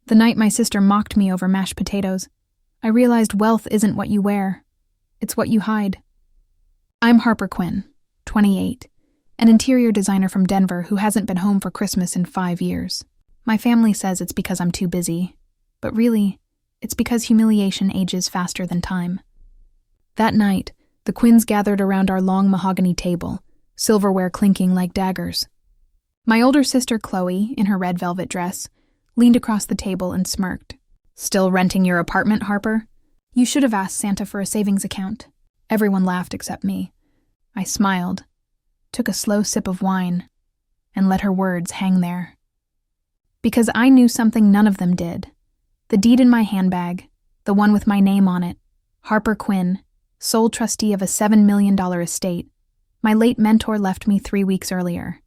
The night my sister mocked me over mashed potatoes, I realized wealth isn't what you wear. It's what you hide. I'm Harper Quinn, 28, an interior designer from Denver who hasn't been home for Christmas in 5 years. My family says it's because I'm too busy, but really, it's because humiliation ages faster than time. That night, the Quinns gathered around our long mahogany table, silverware clinking like daggers. My older sister Chloe, in her red velvet dress, leaned across the table and smirked. "Still renting your apartment, Harper? You should have asked Santa for a savings account." Everyone laughed except me. I smiled, took a slow sip of wine, and let her words hang there. Because I knew something none of them did. The deed in my handbag, the one with my name on it, Harper Quinn, sole trustee of a $7 million estate, my late mentor left me 3 weeks earlier.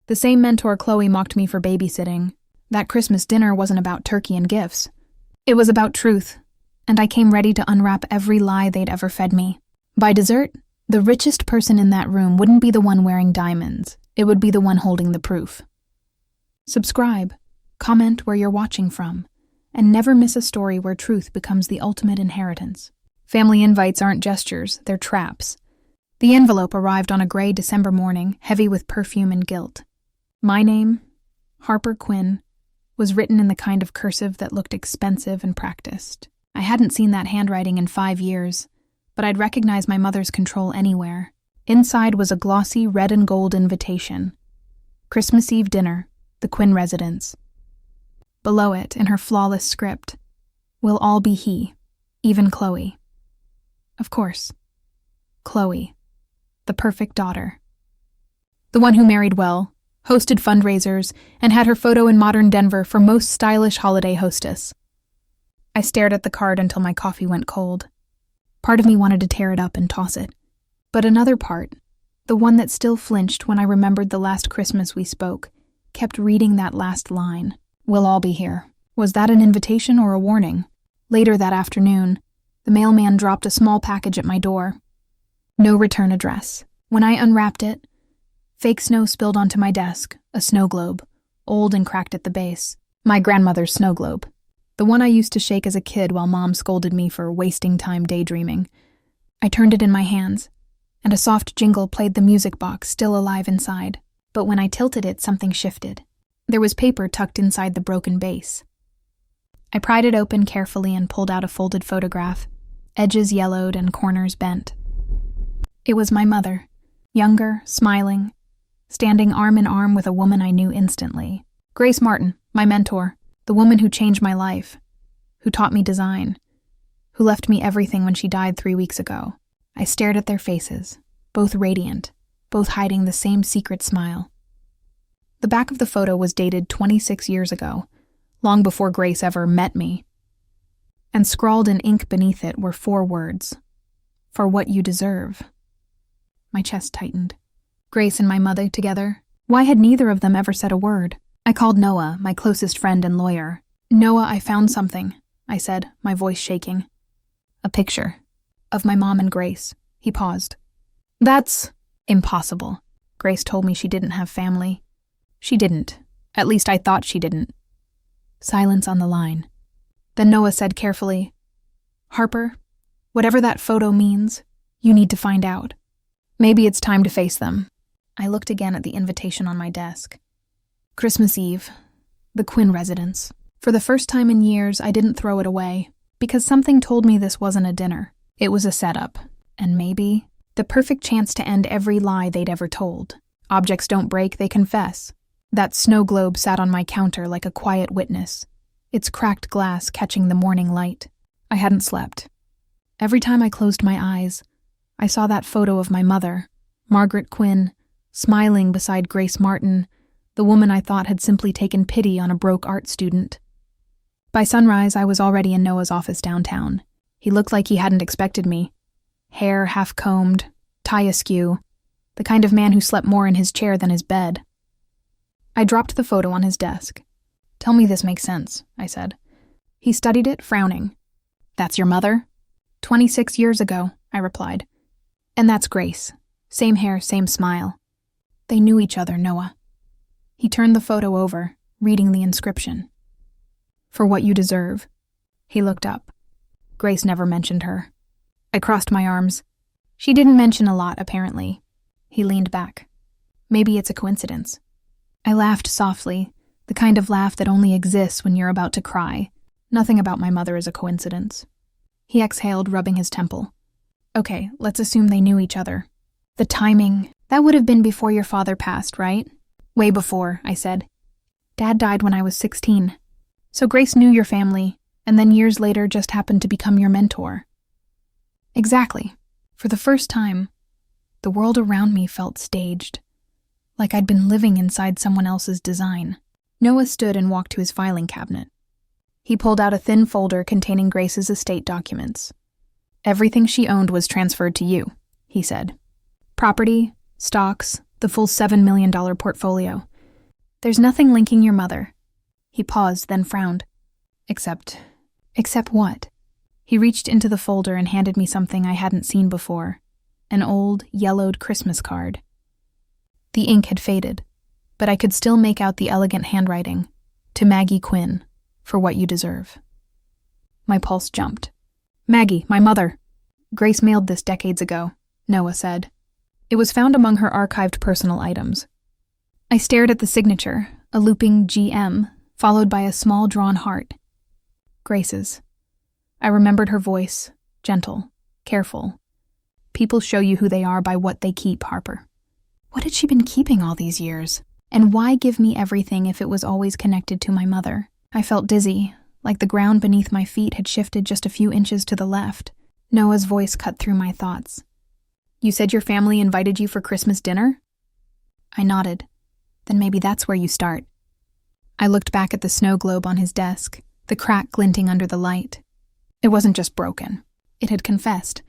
The same mentor Chloe mocked me for babysitting. That Christmas dinner wasn't about turkey and gifts. It was about truth, and I came ready to unwrap every lie they'd ever fed me. By dessert, the richest person in that room wouldn't be the one wearing diamonds. It would be the one holding the proof. Subscribe, comment where you're watching from, and never miss a story where truth becomes the ultimate inheritance. Family invites aren't gestures, they're traps. The envelope arrived on a gray December morning, heavy with perfume and guilt. My name, Harper Quinn, was written in the kind of cursive that looked expensive and practiced. I hadn't seen that handwriting in 5 years, but I'd recognize my mother's control anywhere. Inside was a glossy red and gold invitation. Christmas Eve dinner, the Quinn residence. Below it, in her flawless script, "We'll all be he, even Chloe." Of course. Chloe, the perfect daughter. The one who married well, hosted fundraisers, and had her photo in modern Denver for most stylish holiday hostess. I stared at the card until my coffee went cold. Part of me wanted to tear it up and toss it. But another part, the one that still flinched when I remembered the last Christmas we spoke, kept reading that last line. "We'll all be here." Was that an invitation or a warning? Later that afternoon, the mailman dropped a small package at my door. No return address. When I unwrapped it, fake snow spilled onto my desk, a snow globe, old and cracked at the base. My grandmother's snow globe. The one I used to shake as a kid while Mom scolded me for wasting time daydreaming. I turned it in my hands, and a soft jingle played the music box still alive inside. But when I tilted it, something shifted. There was paper tucked inside the broken base. I pried it open carefully and pulled out a folded photograph, edges yellowed and corners bent. It was my mother, younger, smiling, standing arm in arm with a woman I knew instantly. Grace Martin, my mentor, the woman who changed my life, who taught me design, who left me everything when she died 3 weeks ago. I stared at their faces, both radiant, both hiding the same secret smile. The back of the photo was dated 26 years ago, long before Grace ever met me. And scrawled in ink beneath it were 4 words. "For what you deserve." My chest tightened. Grace and my mother together. Why had neither of them ever said a word? I called Noah, my closest friend and lawyer. "Noah, I found something," I said, my voice shaking. "A picture. Of my mom and Grace." He paused. "That's impossible." Grace told me she didn't have family. She didn't. At least I thought she didn't. Silence on the line. Then Noah said carefully, "Harper, whatever that photo means, you need to find out. Maybe it's time to face them." I looked again at the invitation on my desk. Christmas Eve, the Quinn residence. For the first time in years, I didn't throw it away, because something told me this wasn't a dinner. It was a setup, and maybe the perfect chance to end every lie they'd ever told. Objects don't break, they confess. That snow globe sat on my counter like a quiet witness, its cracked glass catching the morning light. I hadn't slept. Every time I closed my eyes, I saw that photo of my mother, Margaret Quinn, smiling beside Grace Martin, the woman I thought had simply taken pity on a broke art student. By sunrise, I was already in Noah's office downtown. He looked like he hadn't expected me. Hair half-combed, tie askew, the kind of man who slept more in his chair than his bed. I dropped the photo on his desk. "Tell me this makes sense," I said. He studied it, frowning. "That's your mother?" 26 years ago, I replied. "And that's Grace. Same hair, same smile. They knew each other, Noah." He turned the photo over, reading the inscription. For what you deserve. He looked up. Grace never mentioned her. I crossed my arms. She didn't mention a lot, apparently. He leaned back. Maybe it's a coincidence. I laughed softly, the kind of laugh that only exists when you're about to cry. Nothing about my mother is a coincidence. He exhaled, rubbing his temple. Okay, let's assume they knew each other. The timing, that would have been before your father passed, right? Way before, I said. Dad died when I was 16. So Grace knew your family, and then years later just happened to become your mentor. Exactly. For the first time, the world around me felt staged, like I'd been living inside someone else's design. Noah stood and walked to his filing cabinet. He pulled out a thin folder containing Grace's estate documents. Everything she owned was transferred to you, he said. Property, stocks, the full $7 million portfolio. There's nothing linking your mother. He paused, then frowned. Except what? He reached into the folder and handed me something I hadn't seen before. An old, yellowed Christmas card. The ink had faded, but I could still make out the elegant handwriting. To Maggie Quinn, for what you deserve. My pulse jumped. Maggie, my mother. Grace mailed this decades ago, Noah said. It was found among her archived personal items. I stared at the signature, a looping GM, followed by a small drawn heart. Grace's. I remembered her voice, gentle, careful. People show you who they are by what they keep, Harper. What had she been keeping all these years? And why give me everything if it was always connected to my mother? I felt dizzy, like the ground beneath my feet had shifted just a few inches to the left. Noah's voice cut through my thoughts. You said your family invited you for Christmas dinner? I nodded. Then maybe that's where you start. I looked back at the snow globe on his desk, the crack glinting under the light. It wasn't just broken. It had confessed.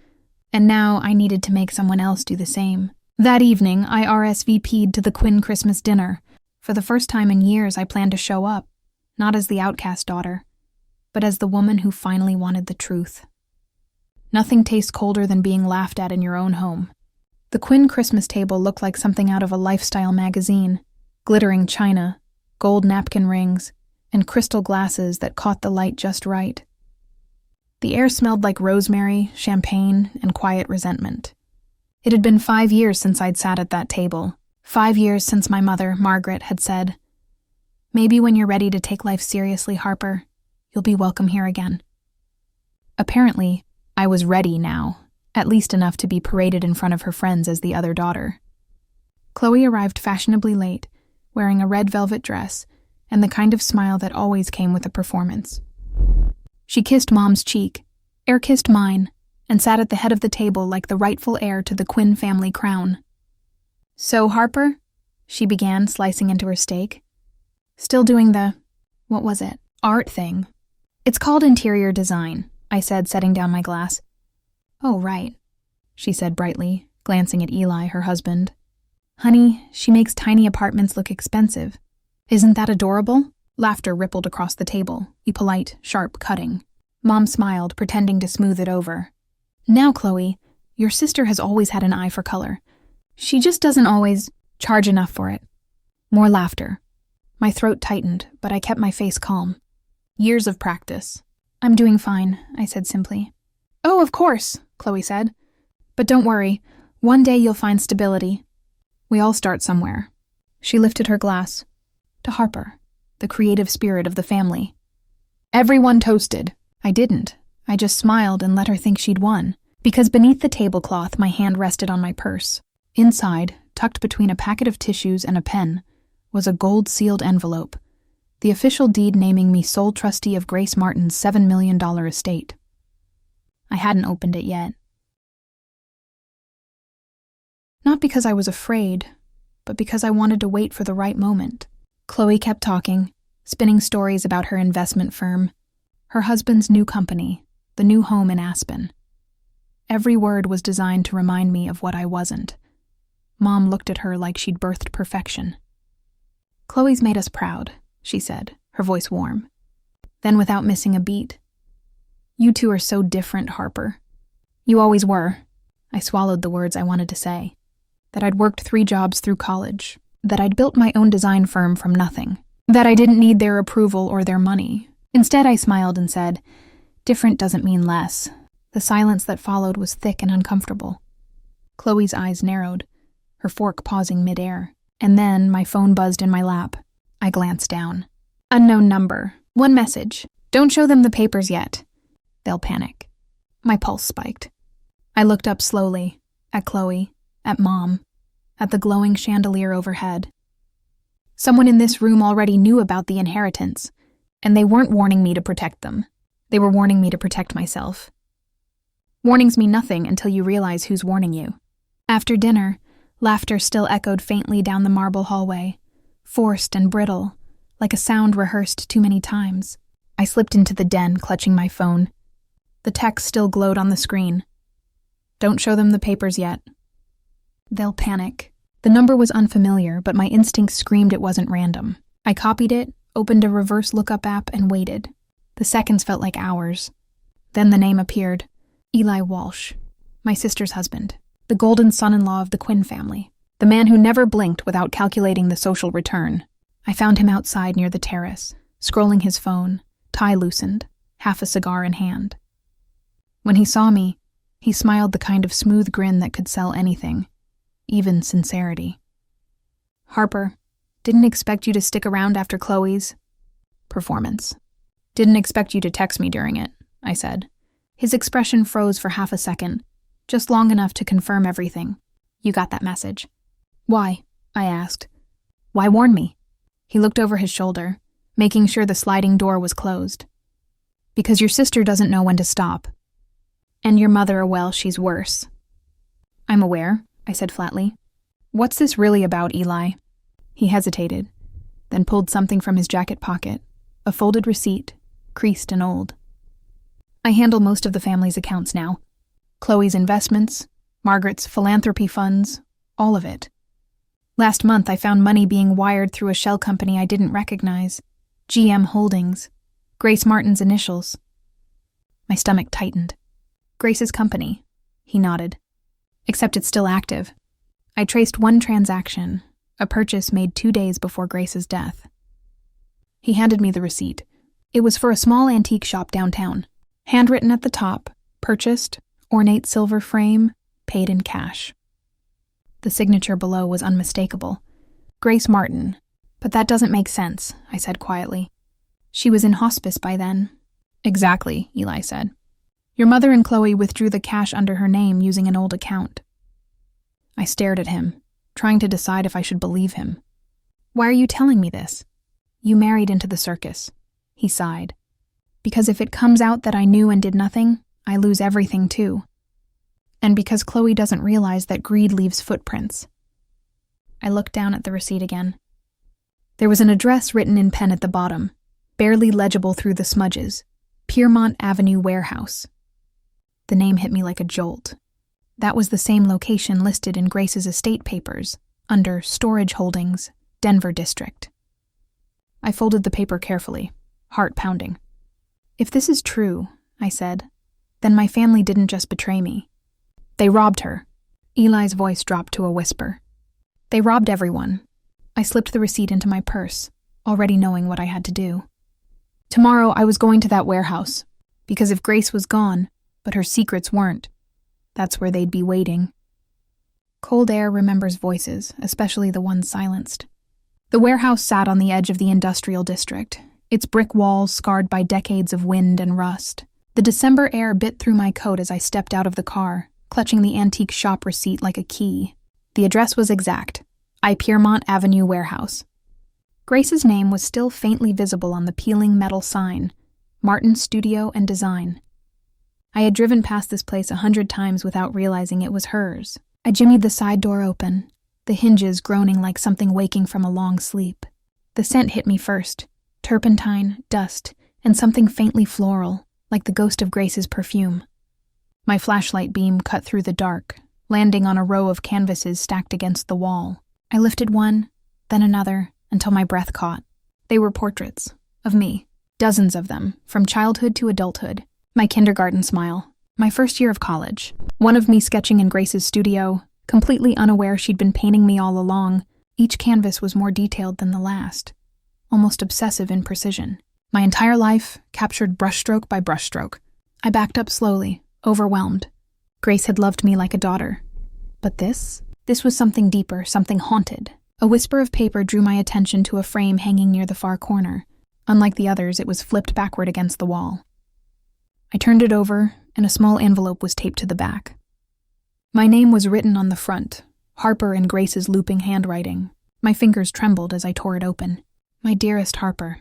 And now I needed to make someone else do the same. That evening, I RSVP'd to the Quinn Christmas dinner. For the first time in years, I planned to show up, not as the outcast daughter, but as the woman who finally wanted the truth. Nothing tastes colder than being laughed at in your own home. The Quinn Christmas table looked like something out of a lifestyle magazine. Glittering china, gold napkin rings, and crystal glasses that caught the light just right. The air smelled like rosemary, champagne, and quiet resentment. It had been 5 years since I'd sat at that table. 5 years since my mother, Margaret, had said, "Maybe when you're ready to take life seriously, Harper, you'll be welcome here again." Apparently, I was ready now, at least enough to be paraded in front of her friends as the other daughter. Chloe arrived fashionably late, wearing a red velvet dress and the kind of smile that always came with a performance. She kissed Mom's cheek, air-kissed mine, and sat at the head of the table like the rightful heir to the Quinn family crown. "So, Harper," she began, slicing into her steak. "Still doing the, what was it, art thing?" "It's called interior design," I said, setting down my glass. "Oh, right," she said brightly, glancing at Eli, her husband. "Honey, she makes tiny apartments look expensive. Isn't that adorable?" Laughter rippled across the table, a polite, sharp cutting. Mom smiled, pretending to smooth it over. "Now, Chloe, your sister has always had an eye for color. She just doesn't always charge enough for it." More laughter. My throat tightened, but I kept my face calm. Years of practice. "I'm doing fine," I said simply. "Oh, of course," Chloe said. "But don't worry, one day you'll find stability. We all start somewhere." She lifted her glass. "To Harper, the creative spirit of the family." Everyone toasted. I didn't. I just smiled and let her think she'd won, because beneath the tablecloth my hand rested on my purse. Inside, tucked between a packet of tissues and a pen, was a gold-sealed envelope, the official deed naming me sole trustee of Grace Martin's $7 million estate. I hadn't opened it yet. Not because I was afraid, but because I wanted to wait for the right moment. Chloe kept talking, spinning stories about her investment firm, her husband's new company, the new home in Aspen. Every word was designed to remind me of what I wasn't. Mom looked at her like she'd birthed perfection. "Chloe's made us proud," she said, her voice warm. Then, without missing a beat, "You two are so different, Harper." "You always were." I swallowed the words I wanted to say. That I'd worked 3 jobs through college. That I'd built my own design firm from nothing. That I didn't need their approval or their money. Instead, I smiled and said, "Different doesn't mean less." The silence that followed was thick and uncomfortable. Chloe's eyes narrowed, her fork pausing midair, and then my phone buzzed in my lap. I glanced down. Unknown number. One message. "Don't show them the papers yet. They'll panic." My pulse spiked. I looked up slowly, at Chloe, at Mom, at the glowing chandelier overhead. Someone in this room already knew about the inheritance, and they weren't warning me to protect them. They were warning me to protect myself. Warnings mean nothing until you realize who's warning you. After dinner, laughter still echoed faintly down the marble hallway, forced and brittle, like a sound rehearsed too many times. I slipped into the den, clutching my phone. The text still glowed on the screen. "Don't show them the papers yet. They'll panic." The number was unfamiliar, but my instinct screamed it wasn't random. I copied it, opened a reverse lookup app, and waited. The seconds felt like hours. Then the name appeared. Eli Walsh, my sister's husband, the golden son-in-law of the Quinn family, the man who never blinked without calculating the social return. I found him outside near the terrace, scrolling his phone, tie loosened, half a cigar in hand. When he saw me, he smiled the kind of smooth grin that could sell anything, even sincerity. "Harper, didn't expect you to stick around after Chloe's performance. Didn't expect you to text me during it," I said. His expression froze for half a second, just long enough to confirm everything. "You got that message." "Why?" I asked. "Why warn me?" He looked over his shoulder, making sure the sliding door was closed. "Because your sister doesn't know when to stop. And your mother, well, she's worse." "I'm aware," I said flatly. "What's this really about, Eli?" He hesitated, then pulled something from his jacket pocket, a folded receipt, creased and old. "I handle most of the family's accounts now. Chloe's investments, Margaret's philanthropy funds, all of it. Last month I found money being wired through a shell company I didn't recognize. GM Holdings. Grace Martin's initials." My stomach tightened. "Grace's company," he nodded. "Except it's still active. I traced one transaction, a purchase made 2 days before Grace's death." He handed me the receipt. It was for a small antique shop downtown. Handwritten at the top, "Purchased, ornate silver frame, paid in cash." The signature below was unmistakable. "Grace Martin. But that doesn't make sense," I said quietly. "She was in hospice by then." "Exactly," Eli said. "Your mother and Chloe withdrew the cash under her name using an old account." I stared at him, trying to decide if I should believe him. "Why are you telling me this?" "You married into the circus," he sighed. "Because if it comes out that I knew and did nothing, I lose everything too. And because Chloe doesn't realize that greed leaves footprints." I looked down at the receipt again. There was an address written in pen at the bottom, barely legible through the smudges. Piermont Avenue Warehouse. The name hit me like a jolt. That was the same location listed in Grace's estate papers, under Storage Holdings, Denver District. I folded the paper carefully, heart pounding. "If this is true," I said, "then my family didn't just betray me. They robbed her." Eli's voice dropped to a whisper. "They robbed everyone." I slipped the receipt into my purse, already knowing what I had to do. Tomorrow I was going to that warehouse, because if Grace was gone, but her secrets weren't, that's where they'd be waiting. Cold air remembers voices, especially the ones silenced. The warehouse sat on the edge of the industrial district, its brick walls scarred by decades of wind and rust. The December air bit through my coat as I stepped out of the car, clutching the antique shop receipt like a key. The address was exact. I Piermont Avenue Warehouse. Grace's name was still faintly visible on the peeling metal sign, Martin Studio and Design. I had driven past this place 100 times without realizing it was hers. I jimmied the side door open, the hinges groaning like something waking from a long sleep. The scent hit me first, turpentine, dust, and something faintly floral, like the ghost of Grace's perfume. My flashlight beam cut through the dark, landing on a row of canvases stacked against the wall. I lifted one, then another, until my breath caught. They were portraits, of me, dozens of them, from childhood to adulthood. My kindergarten smile, my first year of college, one of me sketching in Grace's studio, completely unaware she'd been painting me all along. Each canvas was more detailed than the last, almost obsessive in precision. My entire life, captured brushstroke by brushstroke. I backed up slowly, overwhelmed. Grace had loved me like a daughter. But this was something deeper, something haunted. A whisper of paper drew my attention to a frame hanging near the far corner. Unlike the others, it was flipped backward against the wall. I turned it over, and a small envelope was taped to the back. My name was written on the front, Harper in Grace's looping handwriting. My fingers trembled as I tore it open. My dearest Harper,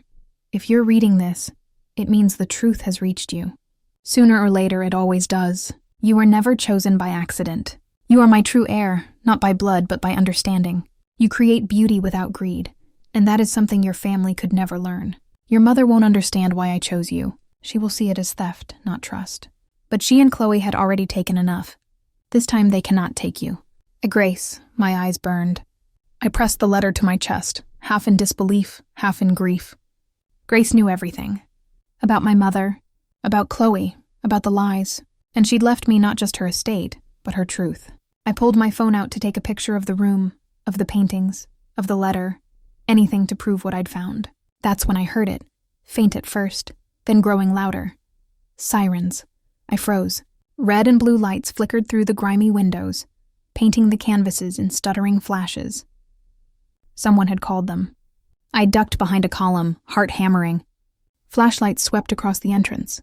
if you're reading this, it means the truth has reached you. Sooner or later, it always does. You were never chosen by accident. You are my true heir, not by blood, but by understanding. You create beauty without greed, and that is something your family could never learn. Your mother won't understand why I chose you. She will see it as theft, not trust. But she and Chloe had already taken enough. This time they cannot take you. Grace, my eyes burned. I pressed the letter to my chest, half in disbelief, half in grief. Grace knew everything. About my mother, about Chloe, about the lies, and she'd left me not just her estate, but her truth. I pulled my phone out to take a picture of the room, of the paintings, of the letter, anything to prove what I'd found. That's when I heard it, faint at first, then growing louder. Sirens. I froze. Red and blue lights flickered through the grimy windows, painting the canvases in stuttering flashes. Someone had called them. I ducked behind a column, heart hammering. Flashlights swept across the entrance.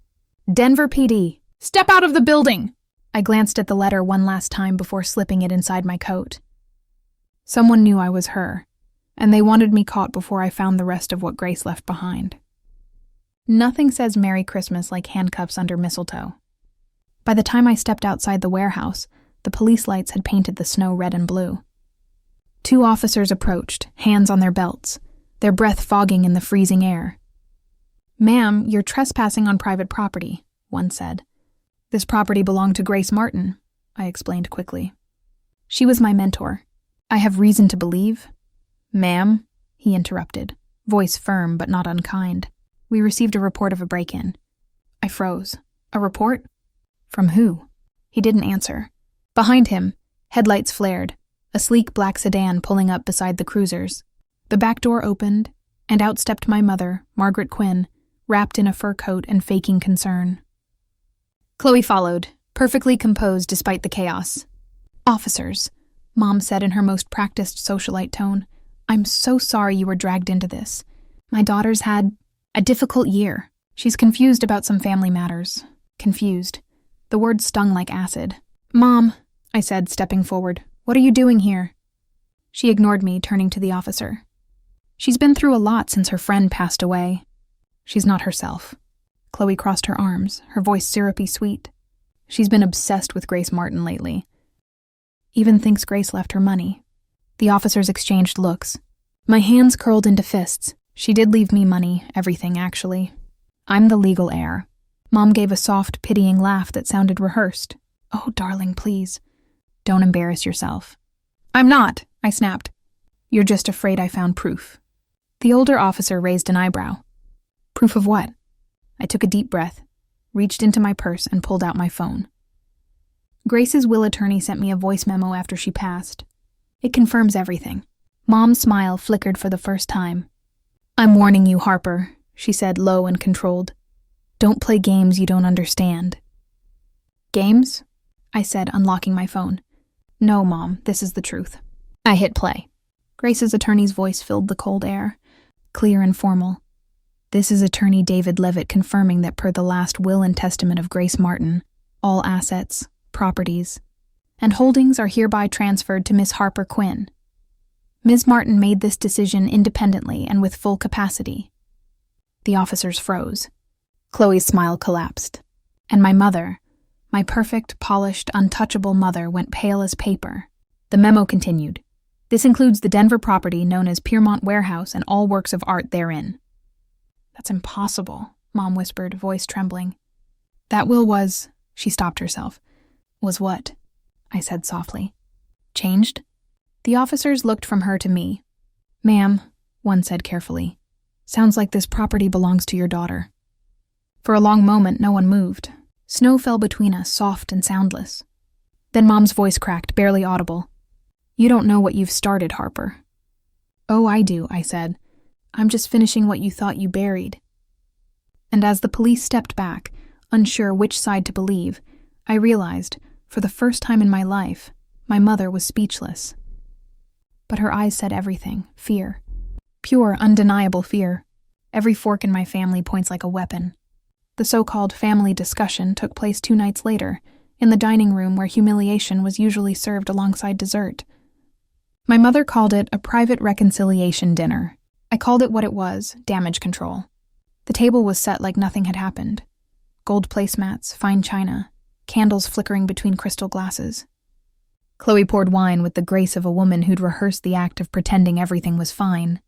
Denver PD, step out of the building! I glanced at the letter one last time before slipping it inside my coat. Someone knew I was her, and they wanted me caught before I found the rest of what Grace left behind. Nothing says Merry Christmas like handcuffs under mistletoe. By the time I stepped outside the warehouse, the police lights had painted the snow red and blue. 2 officers approached, hands on their belts, their breath fogging in the freezing air. "Ma'am, you're trespassing on private property," one said. "This property belonged to Grace Martin," I explained quickly. "She was my mentor. I have reason to believe—" "Ma'am," he interrupted, voice firm but not unkind. "We received a report of a break-in." I froze. "A report? From who?" He didn't answer. Behind him, headlights flared, a sleek black sedan pulling up beside the cruisers. The back door opened, and out stepped my mother, Margaret Quinn, wrapped in a fur coat and faking concern. Chloe followed, perfectly composed despite the chaos. "Officers," Mom said in her most practiced socialite tone, "I'm so sorry you were dragged into this. My daughter's had a difficult year. She's confused about some family matters. Confused." The word stung like acid. "Mom," I said, stepping forward, "what are you doing here?" She ignored me, turning to the officer. "She's been through a lot since her friend passed away. She's not herself." Chloe crossed her arms, her voice syrupy sweet. "She's been obsessed with Grace Martin lately. Even thinks Grace left her money." The officers exchanged looks. My hands curled into fists. She did leave me money, everything actually. I'm the legal heir. Mom gave a soft, pitying laugh that sounded rehearsed. "Oh, darling, please. Don't embarrass yourself." "I'm not," I snapped. "You're just afraid I found proof." The older officer raised an eyebrow. "Proof of what?" I took a deep breath, reached into my purse, and pulled out my phone. Grace's will attorney sent me a voice memo after she passed. It confirms everything. Mom's smile flickered for the first time. "I'm warning you, Harper," she said, low and controlled. "Don't play games you don't understand." "Games?" I said, unlocking my phone. "No, Mom, this is the truth." I hit play. Grace's attorney's voice filled the cold air, clear and formal. "This is Attorney David Levitt confirming that per the last will and testament of Grace Martin, all assets, properties, and holdings are hereby transferred to Miss Harper Quinn. Ms. Martin made this decision independently and with full capacity." The officers froze. Chloe's smile collapsed. And my mother, my perfect, polished, untouchable mother, went pale as paper. The memo continued. "This includes the Denver property known as Piermont Warehouse and all works of art therein." "That's impossible," Mom whispered, voice trembling. "That will was—" She stopped herself. "Was what?" I said softly. "Changed?" The officers looked from her to me. "Ma'am," one said carefully, "sounds like this property belongs to your daughter." For a long moment, no one moved. Snow fell between us, soft and soundless. Then Mom's voice cracked, barely audible. "You don't know what you've started, Harper." "Oh, I do," I said. "I'm just finishing what you thought you buried." And as the police stepped back, unsure which side to believe, I realized, for the first time in my life, my mother was speechless. But her eyes said everything: fear. Pure, undeniable fear. Every fork in my family points like a weapon. The so-called family discussion took place 2 nights later, in the dining room where humiliation was usually served alongside dessert. My mother called it a private reconciliation dinner. I called it what it was: damage control. The table was set like nothing had happened. Gold placemats, fine china, candles flickering between crystal glasses. Chloe poured wine with the grace of a woman who'd rehearsed the act of pretending everything was fine.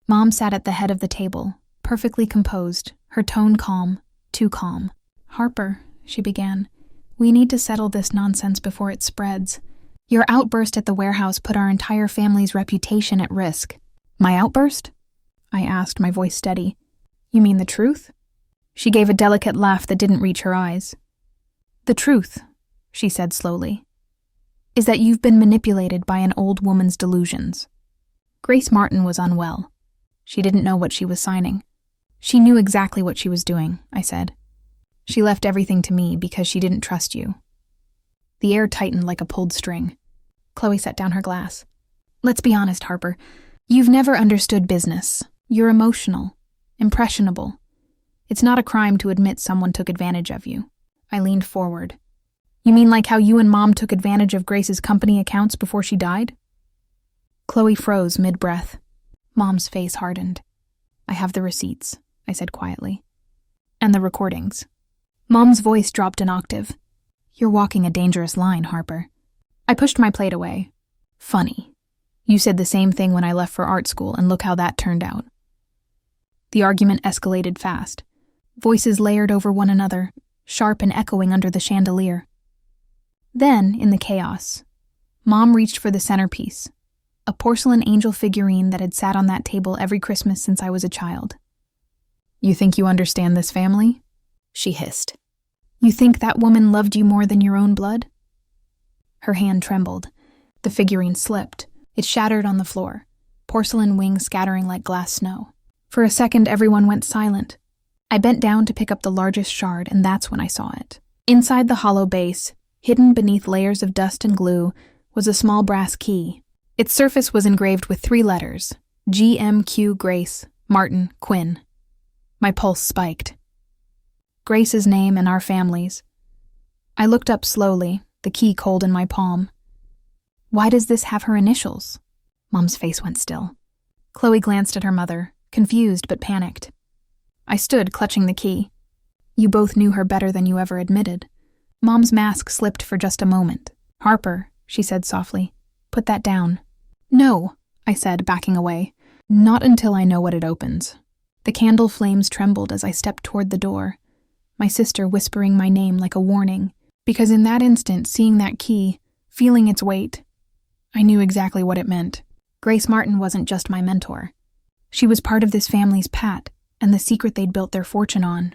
Mom sat at the head of the table, perfectly composed, her tone calm, too calm. "Harper," she began, "we need to settle this nonsense before it spreads. Your outburst at the warehouse put our entire family's reputation at risk." "My outburst?" I asked, my voice steady. "You mean the truth?" She gave a delicate laugh that didn't reach her eyes. "The truth," she said slowly, "is that you've been manipulated by an old woman's delusions." Grace Martin was unwell. She didn't know what she was signing. "She knew exactly what she was doing," I said. "She left everything to me because she didn't trust you." The air tightened like a pulled string. Chloe set down her glass. "Let's be honest, Harper. You've never understood business. You're emotional, impressionable. It's not a crime to admit someone took advantage of you." I leaned forward. "You mean like how you and Mom took advantage of Grace's company accounts before she died?" Chloe froze mid-breath. Mom's face hardened. "I have the receipts," I said quietly. "And the recordings." Mom's voice dropped an octave. "You're walking a dangerous line, Harper." I pushed my plate away. "Funny. You said the same thing when I left for art school, and look how that turned out." The argument escalated fast. Voices layered over one another, sharp and echoing under the chandelier. Then, in the chaos, Mom reached for the centerpiece, a porcelain angel figurine that had sat on that table every Christmas since I was a child. "You think you understand this family?" she hissed. "You think that woman loved you more than your own blood?" Her hand trembled. The figurine slipped. It shattered on the floor, porcelain wings scattering like glass snow. For a second, everyone went silent. I bent down to pick up the largest shard, and that's when I saw it. Inside the hollow base, hidden beneath layers of dust and glue, was a small brass key. Its surface was engraved with 3 letters: G.M.Q. Grace, Martin, Quinn. My pulse spiked. Grace's name and our family's. I looked up slowly, the key cold in my palm. "Why does this have her initials?" Mom's face went still. Chloe glanced at her mother, confused but panicked. I stood, clutching the key. "You both knew her better than you ever admitted." Mom's mask slipped for just a moment. "Harper," she said softly, "put that down." "No," I said, backing away. "Not until I know what it opens." The candle flames trembled as I stepped toward the door, my sister whispering my name like a warning, because in that instant, seeing that key, feeling its weight, I knew exactly what it meant. Grace Martin wasn't just my mentor. She was part of this family's pat, and the secret they'd built their fortune on.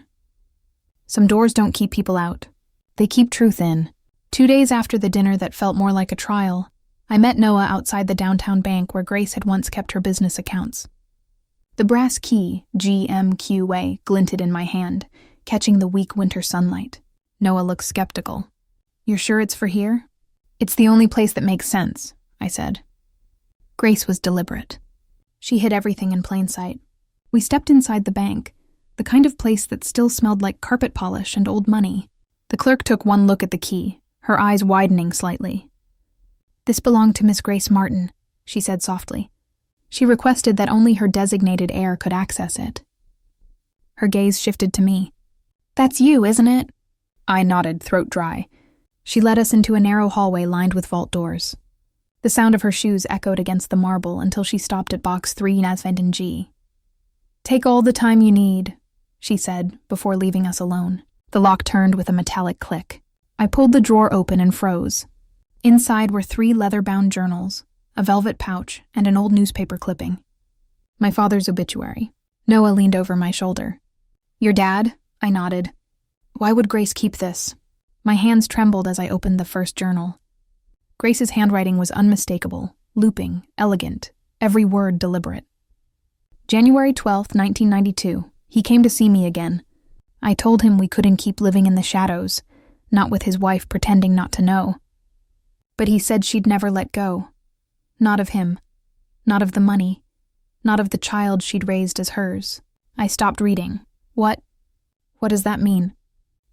Some doors don't keep people out. They keep truth in. 2 days after the dinner that felt more like a trial, I met Noah outside the downtown bank where Grace had once kept her business accounts. The brass key, GMQA, glinted in my hand, catching the weak winter sunlight. Noah looked skeptical. "You're sure it's for here?" "It's the only place that makes sense," I said. Grace was deliberate. She hid everything in plain sight. We stepped inside the bank, the kind of place that still smelled like carpet polish and old money. The clerk took one look at the key, her eyes widening slightly. "This belonged to Miss Grace Martin," she said softly. She requested that only her designated heir could access it. Her gaze shifted to me. "That's you, isn't it?" I nodded, throat dry. She led us into a narrow hallway lined with vault doors. The sound of her shoes echoed against the marble until she stopped at box 3 Nasvenden G. "Take all the time you need," she said, before leaving us alone. The lock turned with a metallic click. I pulled the drawer open and froze. Inside were 3 leather-bound journals, a velvet pouch, and an old newspaper clipping. My father's obituary. Noah leaned over my shoulder. "Your dad?" I nodded. "Why would Grace keep this?" My hands trembled as I opened the first journal. Grace's handwriting was unmistakable, looping, elegant, every word deliberate. January 12th, 1992. He came to see me again. I told him we couldn't keep living in the shadows, not with his wife pretending not to know. But he said she'd never let go. Not of him. Not of the money. Not of the child she'd raised as hers. I stopped reading. What does that mean?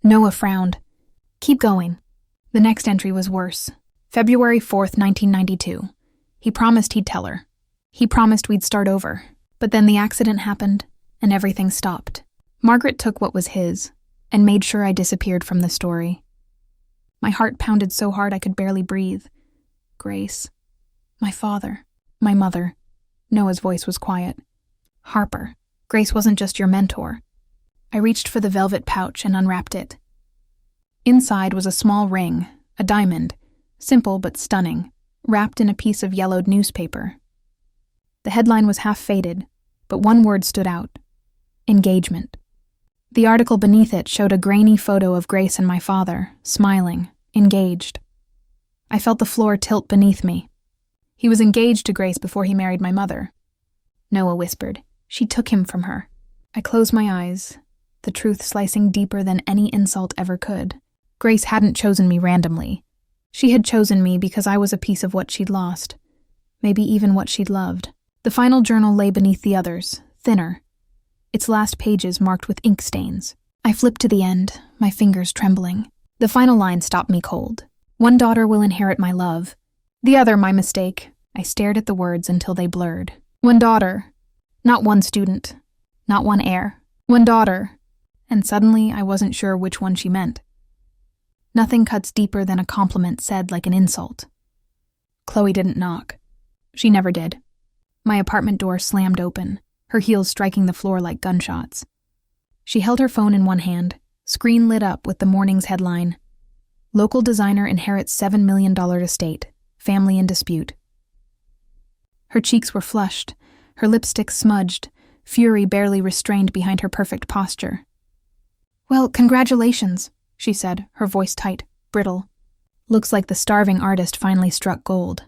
Noah frowned. Keep going. The next entry was worse. February 4th, 1992. He promised he'd tell her. He promised we'd start over. But then the accident happened, and everything stopped. Margaret took what was his, and made sure I disappeared from the story. My heart pounded so hard I could barely breathe. Grace. My father. My mother. Noah's voice was quiet. Harper. Grace wasn't just your mentor. I reached for the velvet pouch and unwrapped it. Inside was a small ring, a diamond, simple but stunning, wrapped in a piece of yellowed newspaper. The headline was half faded, but one word stood out. Engagement. The article beneath it showed a grainy photo of Grace and my father, smiling, engaged. I felt the floor tilt beneath me. He was engaged to Grace before he married my mother. Noah whispered. She took him from her. I closed my eyes, the truth slicing deeper than any insult ever could. Grace hadn't chosen me randomly. She had chosen me because I was a piece of what she'd lost, maybe even what she'd loved. The final journal lay beneath the others, thinner, its last pages marked with ink stains. I flipped to the end, my fingers trembling. The final line stopped me cold. One daughter will inherit my love. The other my mistake. I stared at the words until they blurred. One daughter. Not one student. Not one heir. One daughter. And suddenly I wasn't sure which one she meant. Nothing cuts deeper than a compliment said like an insult. Chloe didn't knock. She never did. My apartment door slammed open, her heels striking the floor like gunshots. She held her phone in one hand, screen lit up with the morning's headline. Local designer inherits $7 million estate, family in dispute. Her cheeks were flushed, her lipstick smudged, fury barely restrained behind her perfect posture. Well, congratulations, she said, her voice tight, brittle. Looks like the starving artist finally struck gold.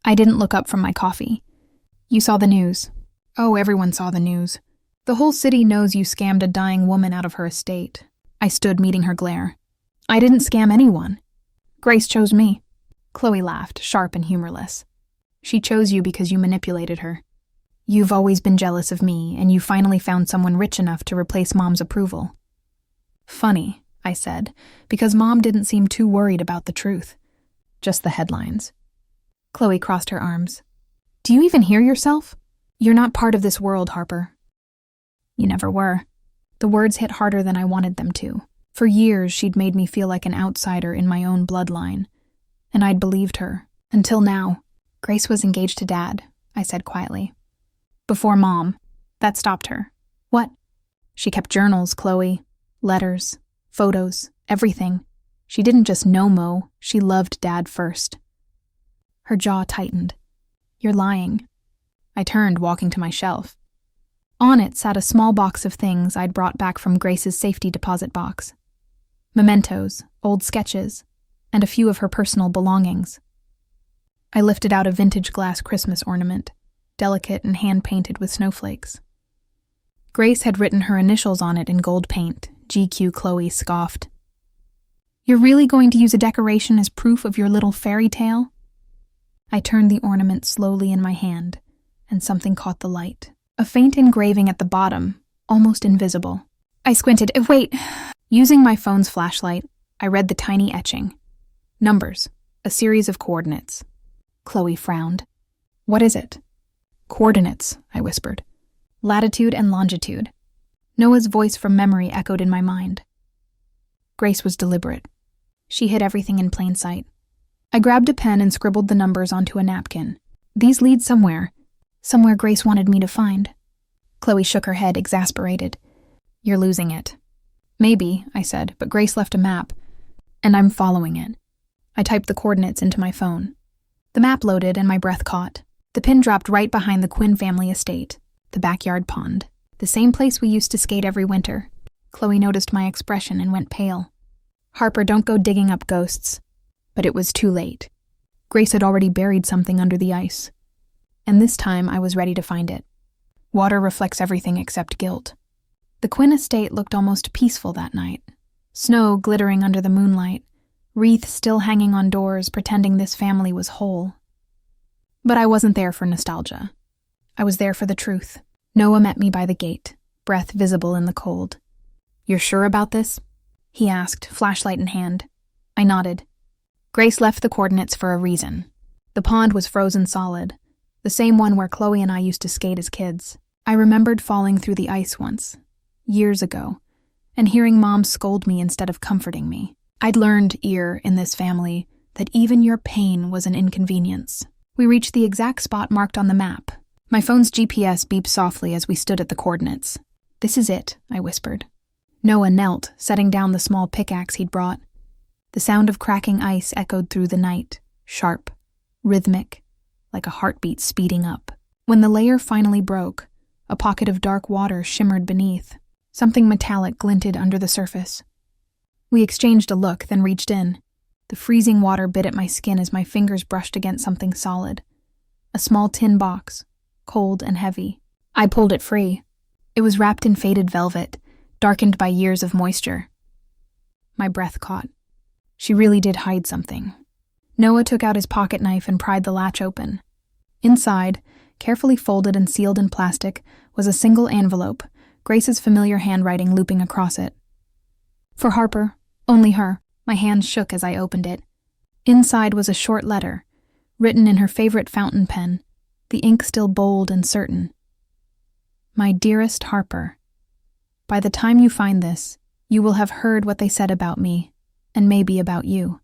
I didn't look up from my coffee. You saw the news. Oh, everyone saw the news. The whole city knows you scammed a dying woman out of her estate. I stood meeting her glare. I didn't scam anyone. Grace chose me. Chloe laughed, sharp and humorless. She chose you because you manipulated her. You've always been jealous of me, and you finally found someone rich enough to replace Mom's approval. Funny, I said, because Mom didn't seem too worried about the truth. Just the headlines. Chloe crossed her arms. Do you even hear yourself? You're not part of this world, Harper. You never were. The words hit harder than I wanted them to. For years, she'd made me feel like an outsider in my own bloodline. And I'd believed her. Until now. Grace was engaged to Dad, I said quietly. Before Mom. That stopped her. What? She kept journals, Chloe. Letters. Photos. Everything. She didn't just know Mo. She loved Dad first. Her jaw tightened. You're lying. I turned, walking to my shelf. On it sat a small box of things I'd brought back from Grace's safety deposit box. Mementos, old sketches, and a few of her personal belongings. I lifted out a vintage glass Christmas ornament, delicate and hand-painted with snowflakes. Grace had written her initials on it in gold paint. GQ Chloe scoffed. You're really going to use a decoration as proof of your little fairy tale? I turned the ornament slowly in my hand, and something caught the light. A faint engraving at the bottom, almost invisible. I squinted. Wait. Using my phone's flashlight, I read the tiny etching. Numbers. A series of coordinates. Chloe frowned. What is it? Coordinates, I whispered. Latitude and longitude. Noah's voice from memory echoed in my mind. Grace was deliberate. She hid everything in plain sight. I grabbed a pen and scribbled the numbers onto a napkin. These lead somewhere Grace wanted me to find. Chloe shook her head, exasperated. You're losing it. Maybe, I said, but Grace left a map, and I'm following it. I typed the coordinates into my phone. The map loaded and my breath caught. The pin dropped right behind the Quinn family estate, the backyard pond, the same place we used to skate every winter. Chloe noticed my expression and went pale. Harper, don't go digging up ghosts. But it was too late. Grace had already buried something under the ice. And this time I was ready to find it. Water reflects everything except guilt. The Quinn estate looked almost peaceful that night. Snow glittering under the moonlight, wreaths still hanging on doors pretending this family was whole. But I wasn't there for nostalgia. I was there for the truth. Noah met me by the gate, breath visible in the cold. "You're sure about this?" he asked, flashlight in hand. I nodded. Grace left the coordinates for a reason. The pond was frozen solid, the same one where Chloe and I used to skate as kids. I remembered falling through the ice once, years ago, and hearing Mom scold me instead of comforting me. I'd learned, in this family, that even your pain was an inconvenience. We reached the exact spot marked on the map. My phone's GPS beeped softly as we stood at the coordinates. "This is it," I whispered. Noah knelt, setting down the small pickaxe he'd brought. The sound of cracking ice echoed through the night, sharp, rhythmic, like a heartbeat speeding up. When the layer finally broke, a pocket of dark water shimmered beneath. Something metallic glinted under the surface. We exchanged a look, then reached in. The freezing water bit at my skin as my fingers brushed against something solid. A small tin box, cold and heavy. I pulled it free. It was wrapped in faded velvet, darkened by years of moisture. My breath caught. She really did hide something. Noah took out his pocket knife and pried the latch open. Inside, carefully folded and sealed in plastic, was a single envelope, Grace's familiar handwriting looping across it. "For Harper, only her." My hands shook as I opened it. Inside was a short letter, written in her favorite fountain pen, the ink still bold and certain. "My dearest Harper, by the time you find this, you will have heard what they said about me, and maybe about you.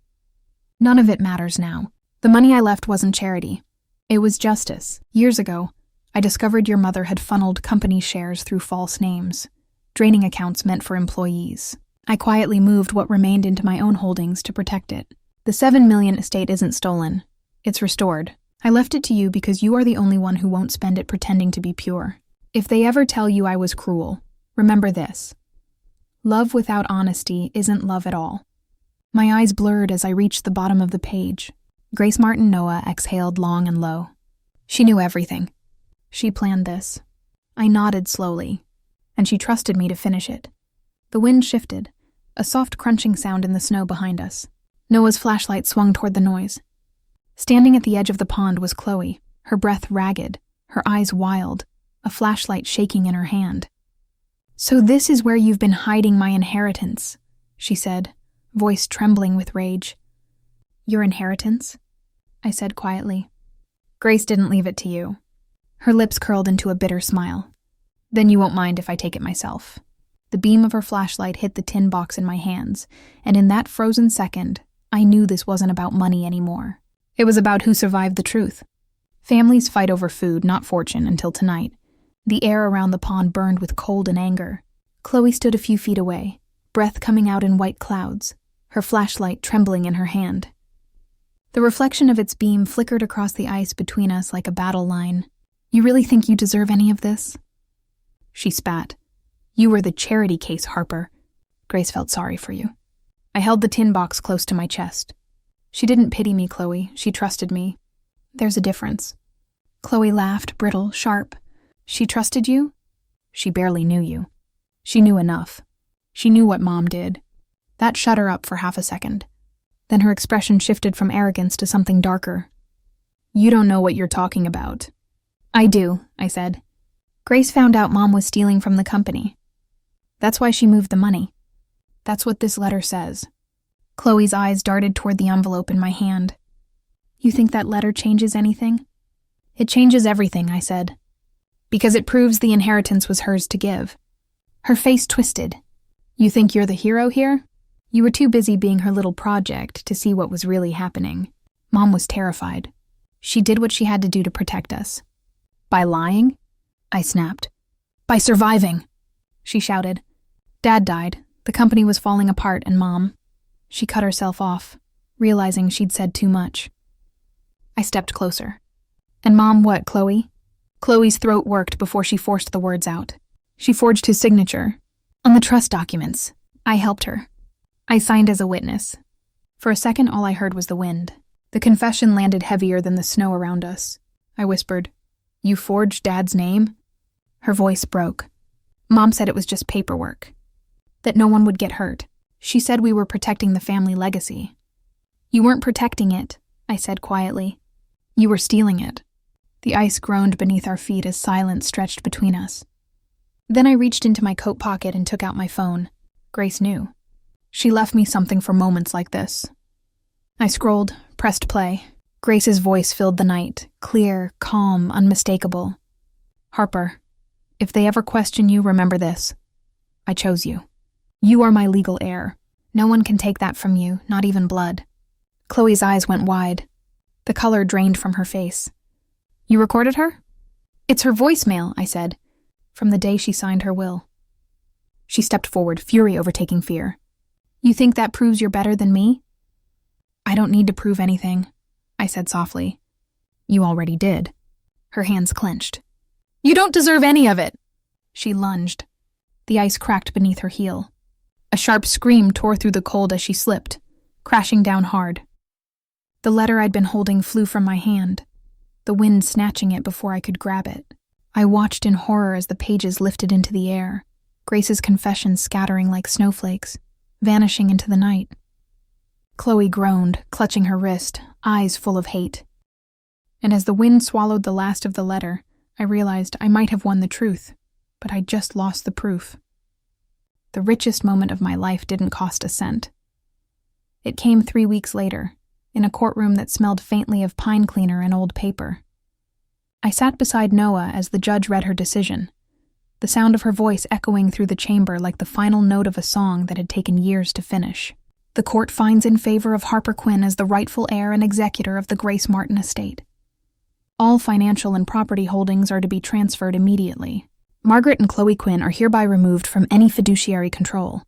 None of it matters now. The money I left wasn't charity. It was justice. Years ago, I discovered your mother had funneled company shares through false names, draining accounts meant for employees. I quietly moved what remained into my own holdings to protect it. The $7 million estate isn't stolen. It's restored. I left it to you because you are the only one who won't spend it pretending to be pure. If they ever tell you I was cruel, remember this. Love without honesty isn't love at all." My eyes blurred as I reached the bottom of the page. Grace Martin Noah exhaled long and low. She knew everything. She planned this. I nodded slowly, and she trusted me to finish it. The wind shifted, a soft crunching sound in the snow behind us. Noah's flashlight swung toward the noise. Standing at the edge of the pond was Chloe, her breath ragged, her eyes wild, a flashlight shaking in her hand. "So this is where you've been hiding my inheritance," she said, voice trembling with rage. "Your inheritance?" I said quietly. "Grace didn't leave it to you." Her lips curled into a bitter smile. "Then you won't mind if I take it myself." The beam of her flashlight hit the tin box in my hands, and in that frozen second, I knew this wasn't about money anymore. It was about who survived the truth. Families fight over food, not fortune, until tonight. The air around the pond burned with cold and anger. Chloe stood a few feet away, breath coming out in white clouds, her flashlight trembling in her hand. The reflection of its beam flickered across the ice between us like a battle line. "You really think you deserve any of this?" She spat. "You were the charity case, Harper." Grace felt sorry for you. I held the tin box close to my chest. "She didn't pity me, Chloe. She trusted me. There's a difference." Chloe laughed, brittle, sharp. "She trusted you?" "She barely knew you. She knew enough. She knew what Mom did." That shut her up for half a second. Then her expression shifted from arrogance to something darker. "You don't know what you're talking about." "I do," I said. "Grace found out Mom was stealing from the company. That's why she moved the money. That's what this letter says." Chloe's eyes darted toward the envelope in my hand. "You think that letter changes anything?" "It changes everything," I said. "Because it proves the inheritance was hers to give." Her face twisted. "You think you're the hero here? You were too busy being her little project to see what was really happening. Mom was terrified. She did what she had to do to protect us." "By lying?" I snapped. "By surviving," she shouted. "Dad died. The company was falling apart, and Mom..." She cut herself off, realizing she'd said too much. I stepped closer. "And Mom what, Chloe?" Chloe's throat worked before she forced the words out. "She forged his signature on the trust documents. I helped her. I signed as a witness." For a second, all I heard was the wind. The confession landed heavier than the snow around us. I whispered, "You forged Dad's name?" Her voice broke. Mom said it was just paperwork, that no one would get hurt. She said we were protecting the family legacy. You weren't protecting it, I said quietly. You were stealing it. The ice groaned beneath our feet as silence stretched between us. Then I reached into my coat pocket and took out my phone. Grace knew. She left me something for moments like this. I scrolled, pressed play. Grace's voice filled the night, clear, calm, unmistakable. Harper, if they ever question you, remember this. I chose you. You are my legal heir. No one can take that from you, not even blood. Chloe's eyes went wide. The color drained from her face. You recorded her? It's her voicemail, I said, from the day she signed her will. She stepped forward, fury overtaking fear. You think that proves you're better than me? I don't need to prove anything, I said softly. You already did. Her hands clenched. You don't deserve any of it. She lunged. The ice cracked beneath her heel. A sharp scream tore through the cold as she slipped, crashing down hard. The letter I'd been holding flew from my hand, the wind snatching it before I could grab it. I watched in horror as the pages lifted into the air, Grace's confession scattering like snowflakes, vanishing into the night. Chloe groaned, clutching her wrist, eyes full of hate. And as the wind swallowed the last of the letter, I realized I might have won the truth, but I'd just lost the proof. The richest moment of my life didn't cost a cent. It came 3 weeks later, in a courtroom that smelled faintly of pine cleaner and old paper. I sat beside Noah as the judge read her decision, the sound of her voice echoing through the chamber like the final note of a song that had taken years to finish. The court finds in favor of Harper Quinn as the rightful heir and executor of the Grace Martin estate. All financial and property holdings are to be transferred immediately. Margaret and Chloe Quinn are hereby removed from any fiduciary control.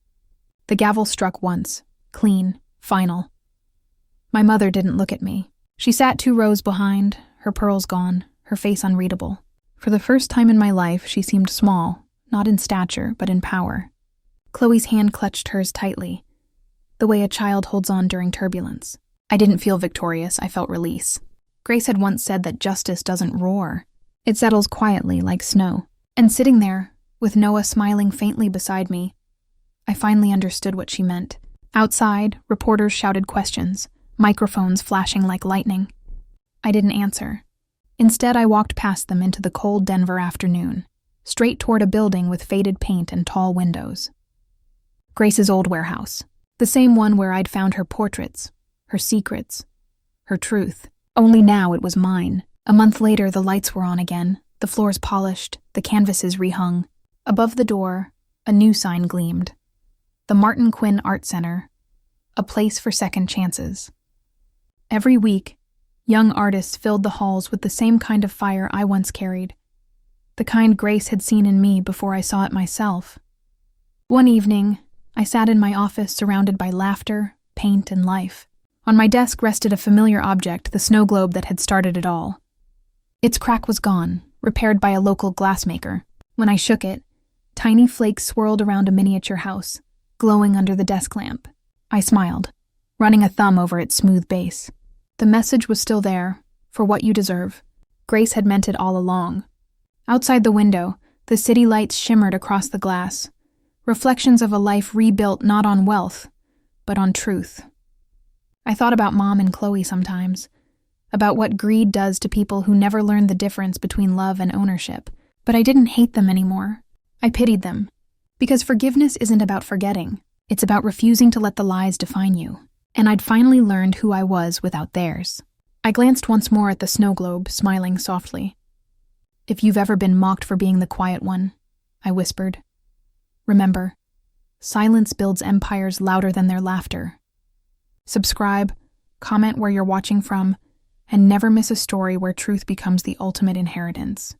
The gavel struck once, clean, final. My mother didn't look at me. She sat 2 rows behind, her pearls gone, her face unreadable. For the first time in my life, she seemed small, not in stature, but in power. Chloe's hand clutched hers tightly, the way a child holds on during turbulence. I didn't feel victorious, I felt release. Grace had once said that justice doesn't roar. It settles quietly like snow. And sitting there, with Noah smiling faintly beside me, I finally understood what she meant. Outside, reporters shouted questions, microphones flashing like lightning. I didn't answer. Instead, I walked past them into the cold Denver afternoon, straight toward a building with faded paint and tall windows. Grace's old warehouse, the same one where I'd found her portraits, her secrets, her truth. Only now it was mine. A month later, the lights were on again, the floors polished, the canvases rehung. Above the door, a new sign gleamed. The Martin Quinn Art Center, a place for second chances. Every week, young artists filled the halls with the same kind of fire I once carried, the kind Grace had seen in me before I saw it myself. One evening, I sat in my office surrounded by laughter, paint, and life. On my desk rested a familiar object, the snow globe that had started it all. Its crack was gone, repaired by a local glassmaker. When I shook it, tiny flakes swirled around a miniature house, glowing under the desk lamp. I smiled, running a thumb over its smooth base. The message was still there, for what you deserve. Grace had meant it all along. Outside the window, the city lights shimmered across the glass, reflections of a life rebuilt not on wealth, but on truth. I thought about Mom and Chloe sometimes, about what greed does to people who never learned the difference between love and ownership. But I didn't hate them anymore. I pitied them. Because forgiveness isn't about forgetting. It's about refusing to let the lies define you. And I'd finally learned who I was without theirs. I glanced once more at the snow globe, smiling softly. If you've ever been mocked for being the quiet one, I whispered, remember, silence builds empires louder than their laughter. Subscribe, comment where you're watching from, and never miss a story where truth becomes the ultimate inheritance.